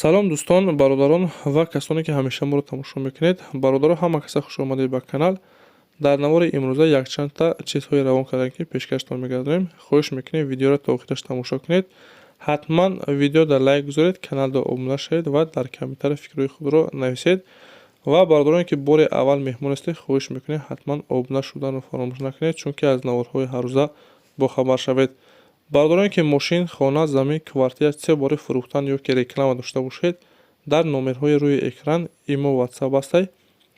салом дӯстон, бародарон ва касоне ки ҳамеша моро тамошо мекунед. Бародаро, ҳама каса хуш омадед ба канал. Дар навори имрӯза якчандта чизҳои равонкаранкӣ пешкаштон мегардонем. хоҳиш мекунем видеоро то охираш тамошо кунед. ҳатман видеода лайк гузоред, каналда обуна шавед ва дар комментария фикрҳои худро нависед. ва бародароне ки бори аввал меҳмон ҳастед, хоҳиш мекунем ҳатман обуна шуданро фаромӯш накунед, чунки аз наворҳои ҳаррӯза бохабар шавед. бародароне ки мошин, хона, замин, квартира се бори фурӯхтан ё ки реклама дошта бошед, дар номерҳои рӯи экран имо ватсап ҳастай,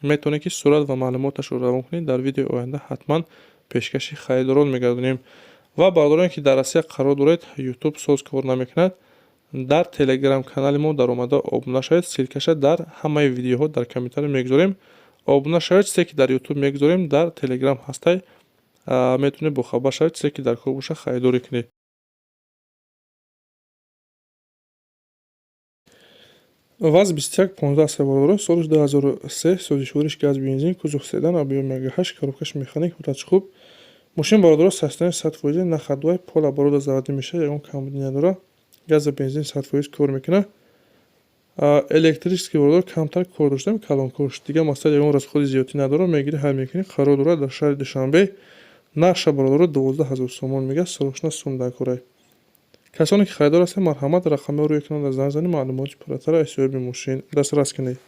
метавонед ки сурат ва маълумоташро равон кунед. дар видеои оянда ҳатман пешкаши харидорон мегардонем. ва бародароне ки дар Россия қарор доред, YouTube соз кор намекунад, дар телеграм канали мо даромада обуна шавед. Силкаша дар ҳамаи видеоҳо дар комментария мегузорем. обуна шавед. чизе ки дар YouTube мегузорем дар телеграм ҳастай, метавонед бохабар шавед. чизе ки дар кор боша харидорӣ кунед. ВАЗ 2115 бародаро, соли 2003, созишвориш газ бензин, кузов седан, объем 1.8, коробкаш механик, ҳолати хуб. мошин бародаро состояние 100%, на ходовой, пол оборота заводи мешавад, ягон камбудӣ надорад. газа бензин 100% кор мекунад. электрический бародаро камтар кор дошта, калонкорш. Дига мақсад ягон расходи зиёдӣ надорад. мегири ҳал мекунӣ. қарор дорад дар шаҳри Душанбе. нарша бародаро 12000 сомон мегӯяд. сорохшина сум дар корай. касоне ки харидор ҳастед, марҳамат, рақамҳои рӯи экран занг занед, маълумоти пурратара аз соҳиби мошин дастрас кунед.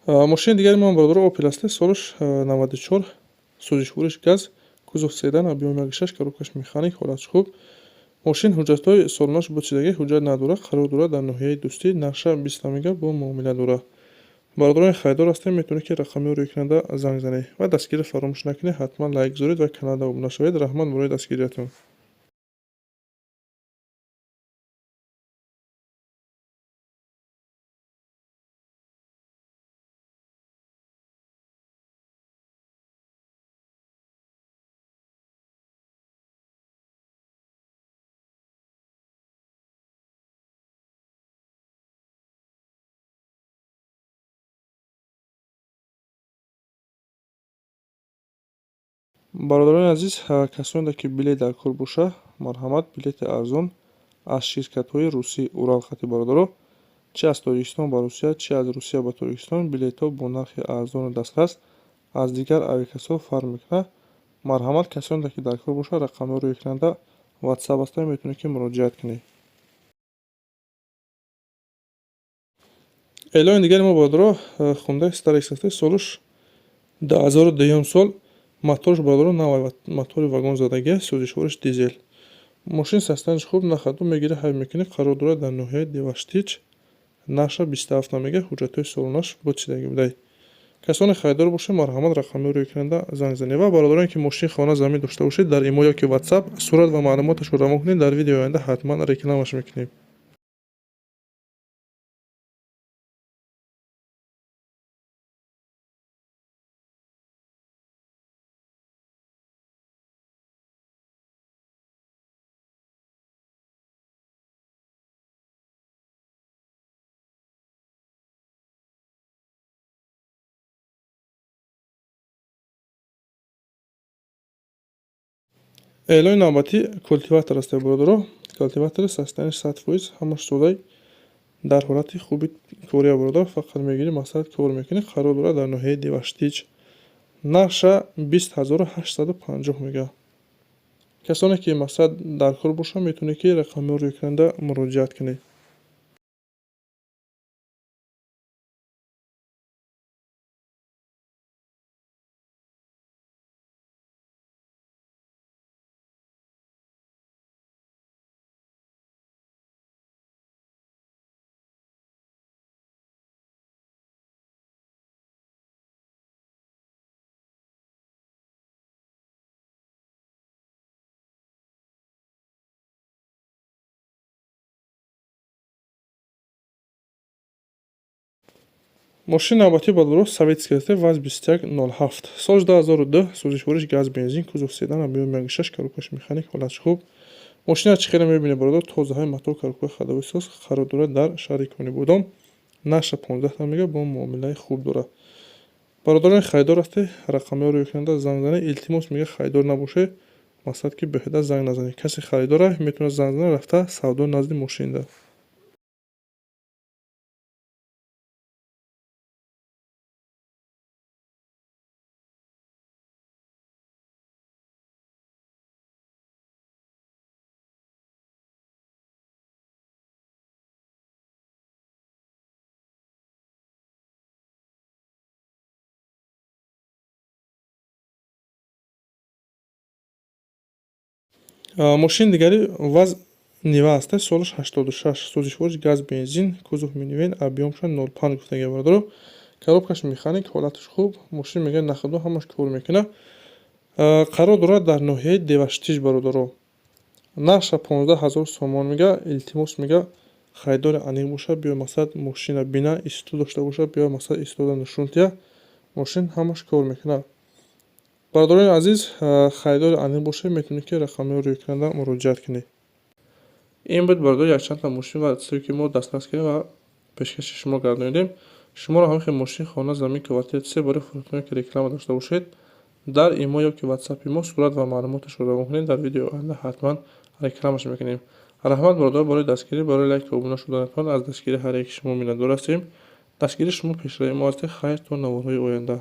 мошини дигари ман бародаро Opel аст. солиш 94, сӯзишвориш газ, кузов седан, объем 1.6, коробкаш механик, ҳолати хуб. мошин ҳуҷҷатҳои солонааш бучидагӣ ҳуҷҷат надорад. қарор дорад дар ноҳияи Дӯстӣ, нақша 20 мега бо муомила дорад. бародарони харидор ҳастед, метавонед ки рақамҳои рӯи экран занг занед ва дастгирӣ фаромӯш накунед. ҳатман лайк гузоред ва каналда обуна шавед. раҳмат барои дастгириятон. бародарони азиз, касоне ки билет дар кор боша, марҳамат, билети арзон аз ширкатҳои русӣ Уралхати бародаро, чи аз Тоҷикистон ба Русия, чи аз Русия ба Тоҷикистон, билетҳо бо нархи арзону дастрас аз дигар авиакасо фарқ мекунад. марҳамат, касоне ки дар кор боша, рақамҳои рӯи экран ватсап ҳастай, метавонед ки муроҷиат кунед. эълони дигари мо бародаро Hyundai Starex аст. солиш 2002 сол. моторш бародаро навай мотори вагонзадагӣ, сӯзишвориш дизел. мошин состоянияш хуб, на ходу мегири ҳайв мекунӣ. қарор дорад дар ноҳияи Деваштич, наша 27 мега, ҳуҷҷатҳои солонааш бучидагӣ будай. касоне харидор бошед, марҳамат, рақамҳои рӯи экран занг занед ва бародароне ки мошин, хона, замин дошта бошед, дар имо ё ки ватсап сурат ва маълумоташро равон кунед. дар видеои оянда ҳатман рекламаш мекунем. эълони навбатӣ культиватор аст бародаро. культиватори состоянияш 100%, ҳамаш содай, дар ҳолати хуби кория бародаро. фақат мегирӣ, мақсад кор мекунӣ. қарор дорад дар ноҳияи Деваштич, нарша 20850 мега. касоне ки мақсад дар кор боша, метавонед ки рақамҳои рӯи экран муроҷиат кунед. мошини навбатии бародаро советский ҳасте ВАЗ 2107 соли 2002 сӯзишвориш газ бензин кузов седан объём 1.6 коробкаи механик ҳолатш хуб. мошина чӣ хеле мебинед бародаро тозаҳои матоъ коробкаи ходовии соз қарор дорад дар шаҳри Конибодом. Наша 15 мега бо муомилаи хуб дорад. бародарони харидор ҳастед рақамиҳо рӯйкунанда занг занед илтимос мега харидор набошед мақсад ки беҳуда занг назанед касе харидора метавонад занг занад рафта савдо назди мошин да. мошини дигари ВАЗ Нива ҳаст солаш 86 сӯзишвориш газ бензин кузов минивен объёмша 05 гуфтага бародаро коробкаш механик ҳолаташ хуб мошин мега нахадо ҳамаш кор мекунад. қарор дорад дар ноҳияи Деваштиш бародаро. наша 15000 сомон мега илтимос мега харидори аниқ бошад биё мақсад мошина бина истода дошта бошад биё мақсад истода нишонтия мошин ҳамаш кор мекунад. бародарони азиз харидори аниқ бошед метавонед ки рақамиҳо рӯйкунанда муроҷиат кунед. ин буд бародаро якчандта мошин ва дастуре ки мо дастрас кардем ва пешкаши шумо гардонидем. шуморо ҳамихел мошин хона замин квартира 3 бори фурӯхтаҳое ки реклама дошта бошед дар имо ё ки ватсапи мо сурат ва маълумоташро равон кунед. дар видеои оянда ҳатман рекламаш мекунем. раҳмат бародаро барои дастгирӣ барои лайк ва обуна шуданатон аз дастгирии ҳар яки шумо миннатдор ҳастем. дастгирии шумо пешрави мо ҳастед. хайр то наворҳои оянда.